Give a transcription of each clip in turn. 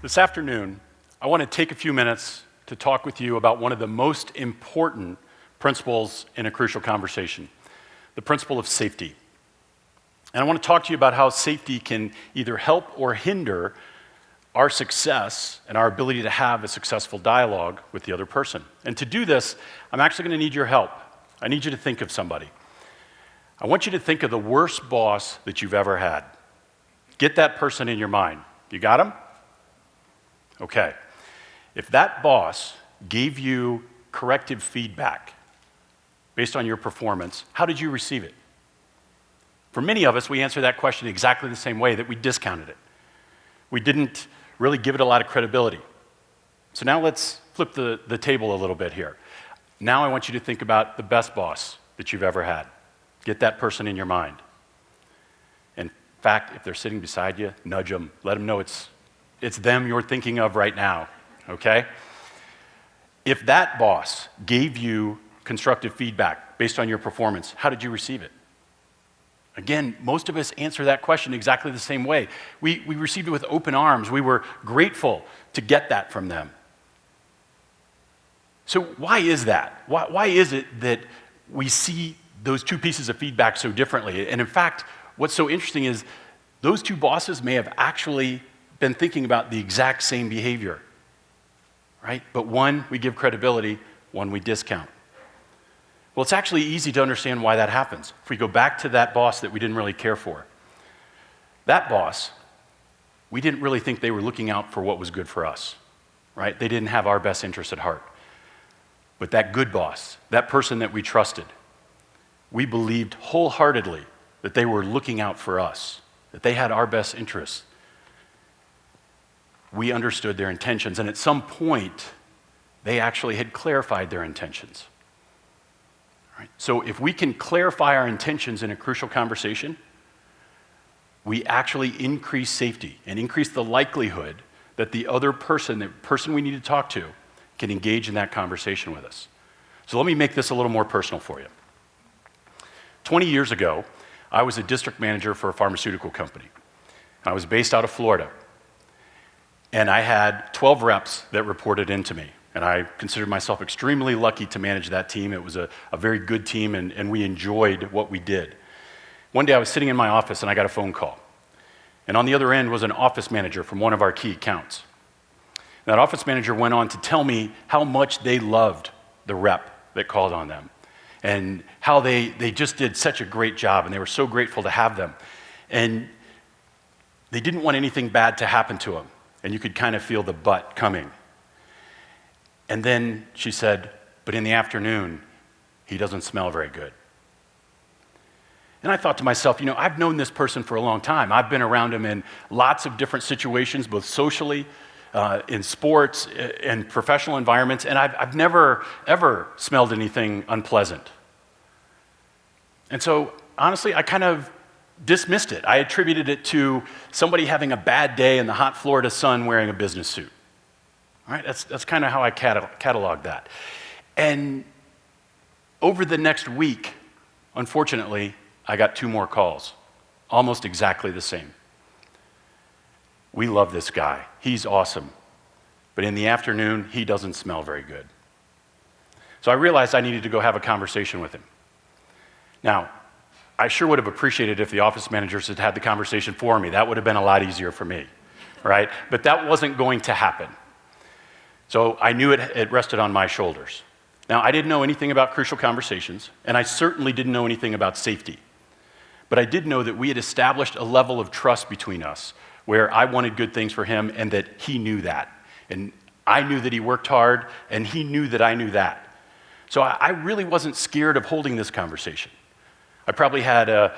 This afternoon, I want to take a few minutes to talk with you about one of the most important principles in a crucial conversation, the principle of safety. And I want to talk to you about how safety can either help or hinder our success and our ability to have a successful dialogue with the other person. And to do this, I'm actually going to need your help. I need you to think of somebody. I want you to think of the worst boss that you've ever had. Get that person in your mind. You got him? Okay. If that boss gave you corrective feedback based on your performance, how did you receive it? For many of us, we answer that question exactly the same way, that we discounted it. We didn't really give it a lot of credibility. So now let's flip the table a little bit here. Now I want you to think about the best boss that you've ever had. Get that person in your mind. In fact, if they're sitting beside you, nudge them. Let them know it's them you're thinking of right now, okay? If that boss gave you constructive feedback based on your performance, how did you receive it? Again, most of us answer that question exactly the same way. We received it with open arms. We were grateful to get that from them. So why is that? Why is it that we see those two pieces of feedback so differently? And in fact, what's so interesting is those two bosses may have actually been thinking about the exact same behavior, right? But one we give credibility, one we discount. Well, it's actually easy to understand why that happens. If we go back to that boss that we didn't really care for, that boss, we didn't really think they were looking out for what was good for us, right? They didn't have our best interests at heart. But that good boss, that person that we trusted, we believed wholeheartedly that they were looking out for us, that they had our best interests. We understood their intentions, and at some point, they actually had clarified their intentions. Right? So if we can clarify our intentions in a crucial conversation, we actually increase safety and increase the likelihood that the other person, the person we need to talk to, can engage in that conversation with us. So let me make this a little more personal for you. 20 years ago, I was a district manager for a pharmaceutical company. I was based out of Florida. And I had 12 reps that reported into me. And I considered myself extremely lucky to manage that team. It was a very good team, and we enjoyed what we did. One day I was sitting in my office, and I got a phone call. And on the other end was an office manager from one of our key accounts. That office manager went on to tell me how much they loved the rep that called on them, and how they just did such a great job, and they were so grateful to have them. And they didn't want anything bad to happen to them, and you could kind of feel the but coming. And then she said, but in the afternoon, he doesn't smell very good. And I thought to myself, I've known this person for a long time. I've been around him in lots of different situations, both socially, in sports, in professional environments, and I've never, ever smelled anything unpleasant. And so, honestly, I kind of dismissed it. I attributed it to somebody having a bad day in the hot Florida sun wearing a business suit. All right, that's kind of how I cataloged that. And over the next week, unfortunately, I got 2 more calls, almost exactly the same. We love this guy. He's awesome. But in the afternoon, he doesn't smell very good. So I realized I needed to go have a conversation with him. Now, I sure would have appreciated if the office managers had had the conversation for me. That would have been a lot easier for me, right? But that wasn't going to happen. So I knew it rested on my shoulders. Now, I didn't know anything about crucial conversations, and I certainly didn't know anything about safety. But I did know that we had established a level of trust between us where I wanted good things for him and that he knew that. And I knew that he worked hard, and he knew that I knew that. So I really wasn't scared of holding this conversation. I probably had a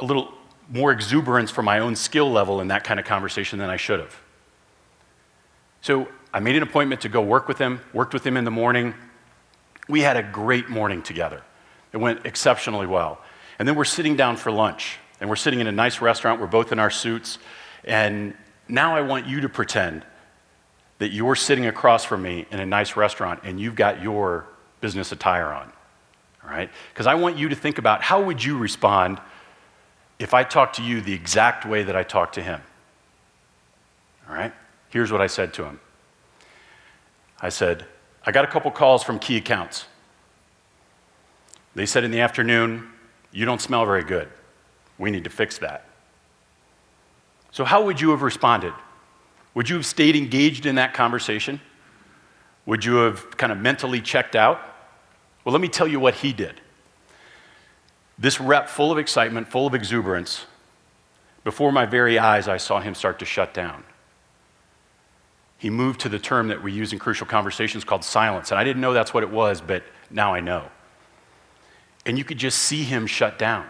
little more exuberance for my own skill level in that kind of conversation than I should have. So I made an appointment to go worked with him in the morning. We had a great morning together. It went exceptionally well. And then we're sitting down for lunch, and we're sitting in a nice restaurant. We're both in our suits. And now I want you to pretend that you're sitting across from me in a nice restaurant, and you've got your business attire on, all right? Because I want you to think about how would you respond if I talked to you the exact way that I talked to him, all right? Here's what I said to him. I said, I got a couple calls from key accounts. They said in the afternoon, you don't smell very good. We need to fix that. So how would you have responded? Would you have stayed engaged in that conversation? Would you have kind of mentally checked out? Well, let me tell you what he did. This rep, full of excitement, full of exuberance, before my very eyes, I saw him start to shut down. He moved to the term that we use in crucial conversations called silence. And I didn't know that's what it was, but now I know. And you could just see him shut down.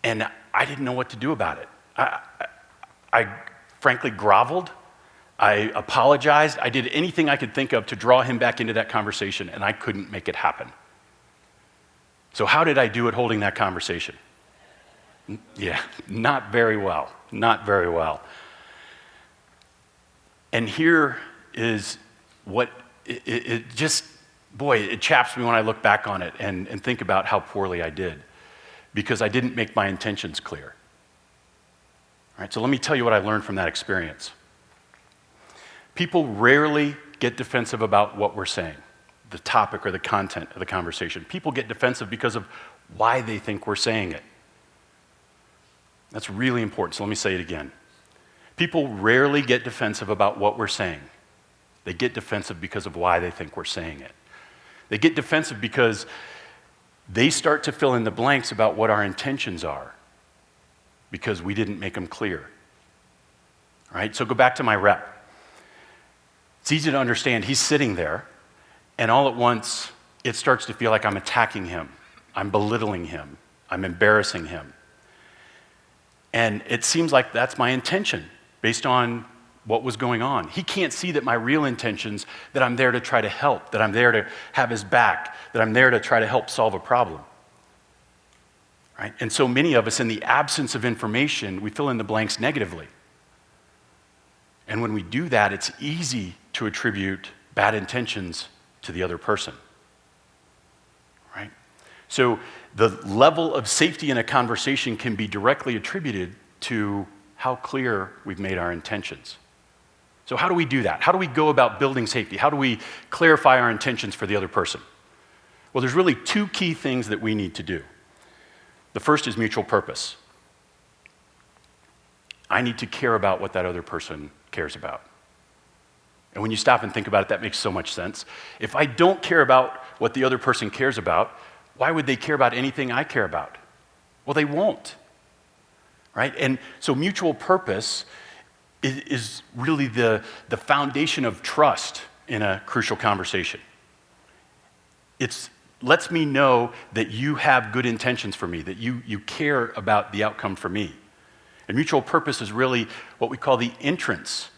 And I didn't know what to do about it. I frankly groveled. I apologized. I did anything I could think of to draw him back into that conversation, and I couldn't make it happen. So how did I do at holding that conversation? Yeah, not very well. Not very well. And here is what it just, boy, it chaps me when I look back on it and think about how poorly I did, because I didn't make my intentions clear. All right, so let me tell you what I learned from that experience. People rarely get defensive about what we're saying, the topic or the content of the conversation. People get defensive because of why they think we're saying it. That's really important, so let me say it again. People rarely get defensive about what we're saying. They get defensive because of why they think we're saying it. They get defensive because they start to fill in the blanks about what our intentions are because we didn't make them clear. All right, so go back to my rep. It's easy to understand. He's sitting there, and all at once, it starts to feel like I'm attacking him. I'm belittling him. I'm embarrassing him. And it seems like that's my intention based on what was going on. He can't see that my real intentions, that I'm there to try to help, that I'm there to have his back, that I'm there to try to help solve a problem. Right? And so many of us, in the absence of information, we fill in the blanks negatively. And when we do that, it's easy to attribute bad intentions to the other person. Right? So the level of safety in a conversation can be directly attributed to how clear we've made our intentions. So how do we do that? How do we go about building safety? How do we clarify our intentions for the other person? Well, there's really two key things that we need to do. The first is mutual purpose. I need to care about what that other person cares about. And when you stop and think about it, that makes so much sense. If I don't care about what the other person cares about, why would they care about anything I care about? Well, they won't, right? And so mutual purpose is really the foundation of trust in a crucial conversation. It lets me know that you have good intentions for me, that you care about the outcome for me. And mutual purpose is really what we call the entrance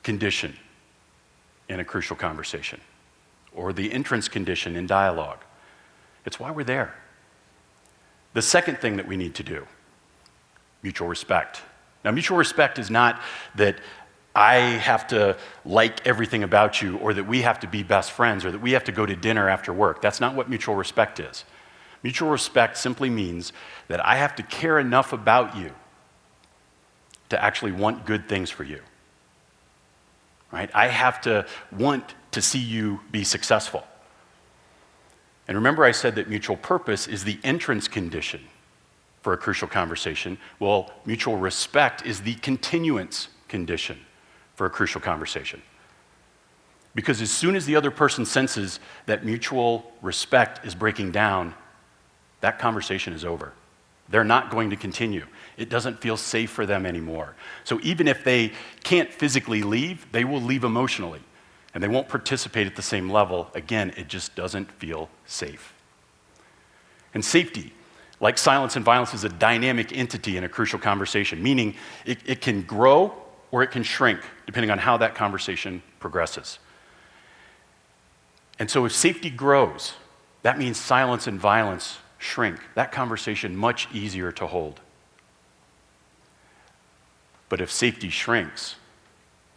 condition in a crucial conversation, or the entrance condition in dialogue. It's why we're there. The second thing that we need to do, mutual respect. Now, mutual respect is not that I have to like everything about you, or that we have to be best friends, or that we have to go to dinner after work. That's not what mutual respect is. Mutual respect simply means that I have to care enough about you to actually want good things for you. Right? I have to want to see you be successful. And remember I said that mutual purpose is the entrance condition for a crucial conversation. Well, mutual respect is the continuance condition for a crucial conversation. Because as soon as the other person senses that mutual respect is breaking down, that conversation is over. They're not going to continue. It doesn't feel safe for them anymore. So even if they can't physically leave, they will leave emotionally. And they won't participate at the same level. Again, it just doesn't feel safe. And safety, like silence and violence, is a dynamic entity in a crucial conversation, meaning it can grow or it can shrink, depending on how that conversation progresses. And so if safety grows, that means silence and violence shrink. That conversation much easier to hold. But if safety shrinks,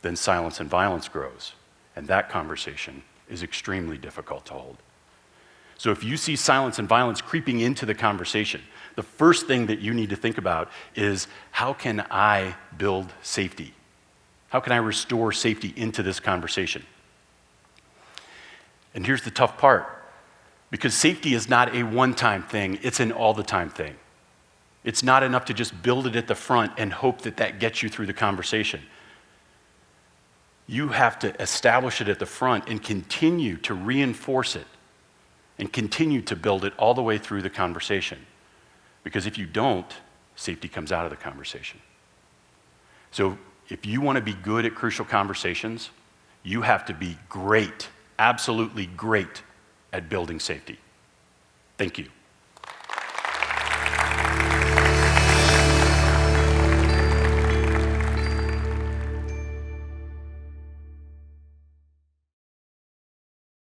then silence and violence grows, and that conversation is extremely difficult to hold. So if you see silence and violence creeping into the conversation, the first thing that you need to think about is, how can I build safety? How can I restore safety into this conversation? And here's the tough part, because safety is not a one-time thing, it's an all-the-time thing. It's not enough to just build it at the front and hope that that gets you through the conversation. You have to establish it at the front and continue to reinforce it and continue to build it all the way through the conversation. Because if you don't, safety comes out of the conversation. So if you want to be good at crucial conversations, you have to be great, absolutely great at building safety. Thank you.